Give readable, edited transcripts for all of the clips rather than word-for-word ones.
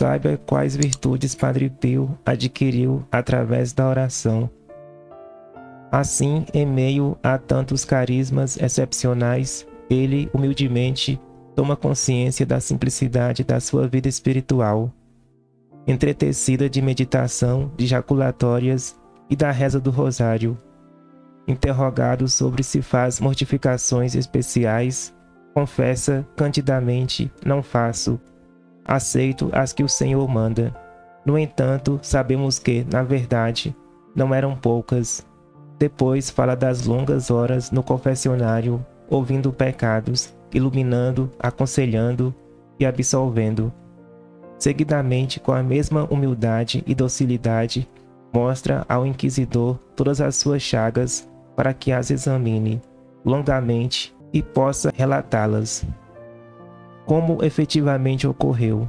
saiba quais virtudes Padre Pio adquiriu através da oração. Assim, em meio a tantos carismas excepcionais, ele humildemente toma consciência da simplicidade da sua vida espiritual, entretecida de meditação, de jaculatórias e da reza do rosário. Interrogado sobre se faz mortificações especiais, confessa candidamente: não faço. Aceito as que o Senhor manda. No entanto, sabemos que, na verdade, não eram poucas. Depois fala das longas horas no confessionário, ouvindo pecados, iluminando, aconselhando e absolvendo. Seguidamente, com a mesma humildade e docilidade, mostra ao inquisidor todas as suas chagas para que as examine longamente e possa relatá-las. Como efetivamente ocorreu?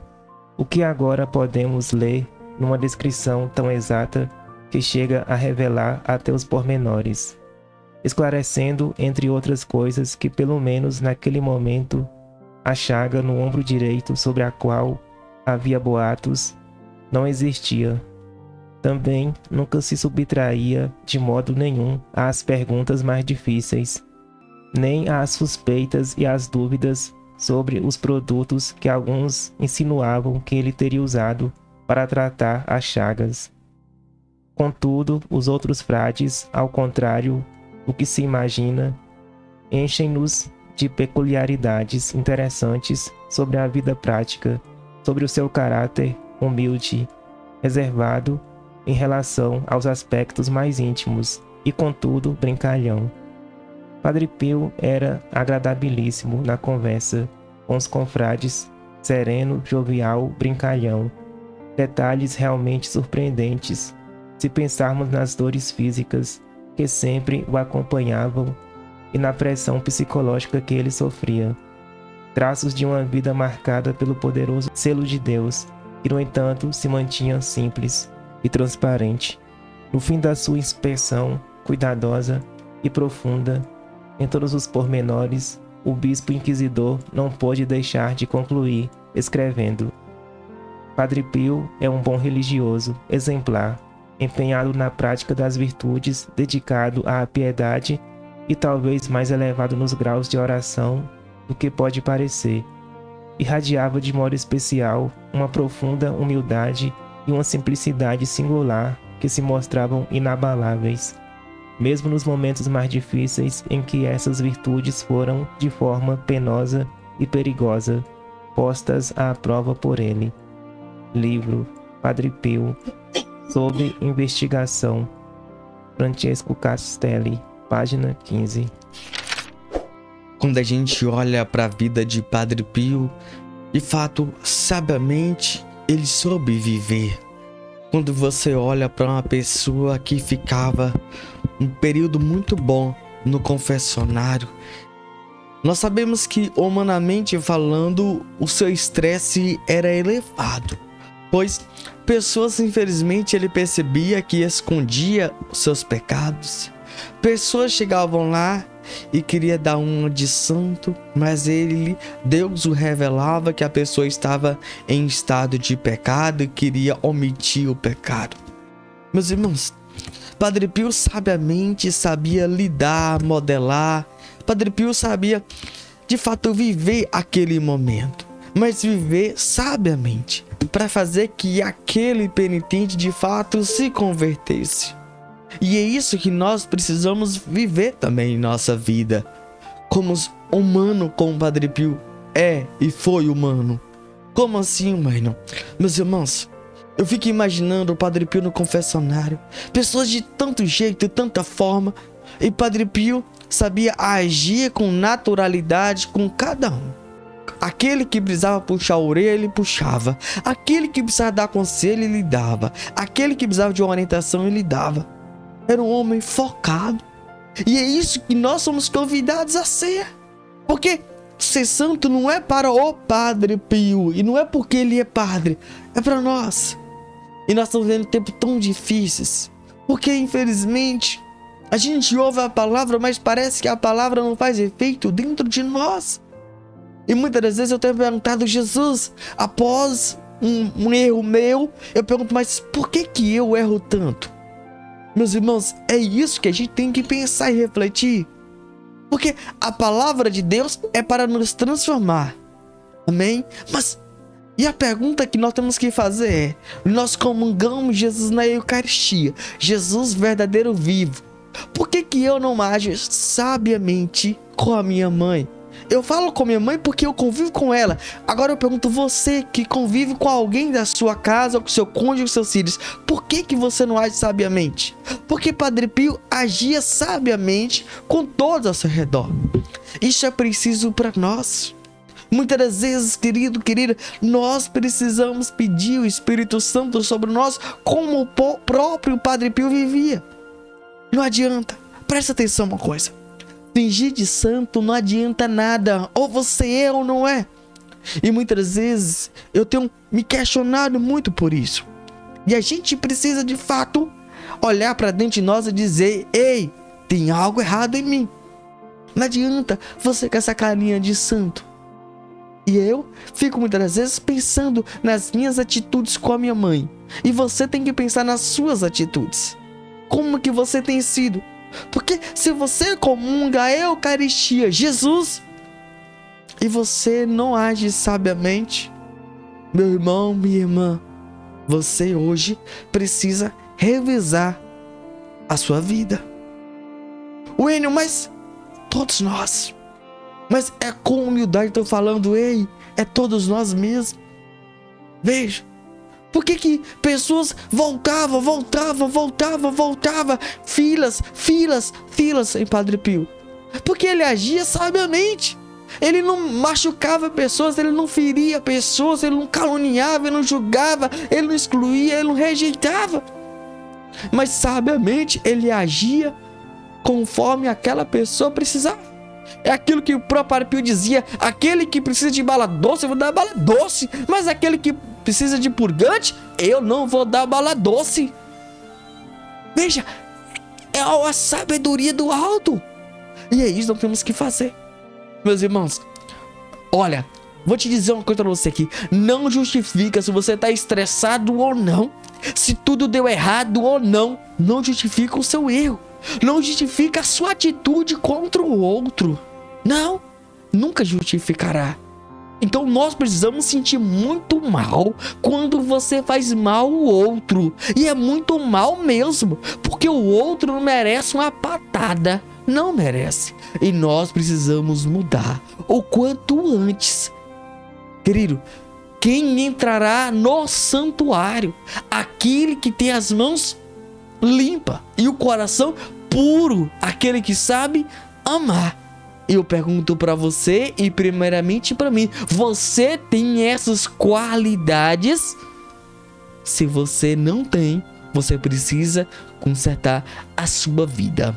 O que agora podemos ler numa descrição tão exata que chega a revelar até os pormenores, esclarecendo, entre outras coisas, que pelo menos naquele momento a chaga no ombro direito sobre a qual havia boatos não existia. Também nunca se subtraía de modo nenhum às perguntas mais difíceis, nem às suspeitas e às dúvidas sobre os produtos que alguns insinuavam que ele teria usado para tratar as chagas. Contudo, os outros frades, ao contrário do que se imagina, enchem-nos de peculiaridades interessantes sobre a vida prática, sobre o seu caráter humilde, reservado em relação aos aspectos mais íntimos e, contudo, brincalhão. Padre Pio era agradabilíssimo na conversa com os confrades, sereno, jovial, brincalhão. Detalhes realmente surpreendentes, se pensarmos nas dores físicas que sempre o acompanhavam e na pressão psicológica que ele sofria. Traços de uma vida marcada pelo poderoso selo de Deus, que no entanto se mantinha simples e transparente. No fim da sua inspeção cuidadosa e profunda, em todos os pormenores, o bispo inquisidor não pôde deixar de concluir, escrevendo: Padre Pio é um bom religioso, exemplar, empenhado na prática das virtudes, dedicado à piedade e talvez mais elevado nos graus de oração do que pode parecer. Irradiava de modo especial uma profunda humildade e uma simplicidade singular que se mostravam inabaláveis, mesmo nos momentos mais difíceis em que essas virtudes foram, de forma penosa e perigosa, postas à prova por ele. Livro Padre Pio, sob investigação. Francesco Castelli, página 15. Quando a gente olha para a vida de Padre Pio, de fato, sabiamente, ele soube viver. Quando você olha para uma pessoa que ficava um período muito bom no confessionário, nós sabemos que, humanamente falando, o seu estresse era elevado, pois pessoas, infelizmente, ele percebia que escondia os seus pecados. Pessoas chegavam lá e queria dar uma de santo, mas Deus o revelava que a pessoa estava em estado de pecado e queria omitir o pecado. Meus irmãos, Padre Pio sabiamente sabia lidar, modelar. Padre Pio sabia, de fato, viver aquele momento, mas viver sabiamente, para fazer que aquele penitente, de fato, se convertesse. E é isso que nós precisamos viver também em nossa vida, como humano, como Padre Pio é e foi humano. Como assim, mano? Meus irmãos, eu fico imaginando o Padre Pio no confessionário, pessoas de tanto jeito e tanta forma, e Padre Pio sabia agir com naturalidade com cada um. Aquele que precisava puxar a orelha, ele puxava. Aquele que precisava dar conselho, ele dava. Aquele que precisava de uma orientação, ele dava. Era um homem focado. E é isso que nós somos convidados a ser. Porque ser santo não é para o Padre Pio, e não é porque ele é padre, é para nós. E nós estamos vivendo tempos tão difíceis, porque infelizmente a gente ouve a palavra, mas parece que a palavra não faz efeito dentro de nós. E muitas das vezes eu tenho perguntado: Jesus, após um erro meu, eu pergunto, mas por que eu erro tanto? Meus irmãos, é isso que a gente tem que pensar e refletir. Porque a palavra de Deus é para nos transformar. Amém? Mas, e a pergunta que nós temos que fazer é: nós comungamos Jesus na Eucaristia, Jesus verdadeiro vivo. Por que eu não ajo sabiamente com a minha mãe? Eu falo com minha mãe porque eu convivo com ela. Agora eu pergunto, você que convive com alguém da sua casa, ou com seu cônjuge, com seus filhos, por que você não age sabiamente? Porque Padre Pio agia sabiamente com todos ao seu redor. Isso é preciso para nós. Muitas das vezes, querida, nós precisamos pedir o Espírito Santo sobre nós, como o próprio Padre Pio vivia. Não adianta. Presta atenção uma coisa. Fingir de santo não adianta nada. Ou você é ou não é. E muitas vezes eu tenho me questionado muito por isso. E a gente precisa de fato olhar para dentro de nós e dizer: ei, tem algo errado em mim. Não adianta você com essa carinha de santo. E eu fico muitas vezes pensando nas minhas atitudes com a minha mãe. E você tem que pensar nas suas atitudes. Como que você tem sido? Porque se você comunga a Eucaristia, Jesus, e você não age sabiamente, meu irmão, minha irmã, você hoje precisa revisar a sua vida. Wênio, mas todos nós. Mas é com humildade que eu tô falando, ei, é todos nós mesmos. Veja. Por que pessoas voltavam, filas em Padre Pio? Porque ele agia sabiamente. Ele não machucava pessoas, ele não feria pessoas, ele não caluniava, ele não julgava, ele não excluía, ele não rejeitava. Mas sabiamente ele agia conforme aquela pessoa precisava. É aquilo que o próprio Padre Pio dizia: aquele que precisa de bala doce, eu vou dar bala doce. Mas aquele que precisa de purgante, eu não vou dar bala doce. Veja, é a sabedoria do alto. E é isso que nós temos que fazer. Meus irmãos, olha, vou te dizer uma coisa pra você aqui. Não justifica se você tá estressado ou não. Se tudo deu errado ou não. Não justifica o seu erro. Não justifica a sua atitude contra o outro. Não, nunca justificará. Então nós precisamos sentir muito mal quando você faz mal ao outro. E é muito mal mesmo, porque o outro não merece uma patada. Não merece. E nós precisamos mudar o quanto antes. Querido, quem entrará no santuário? Aquele que tem as mãos limpas e o coração puro. Aquele que sabe amar. Eu pergunto para você e primeiramente para mim: você tem essas qualidades? Se você não tem, você precisa consertar a sua vida.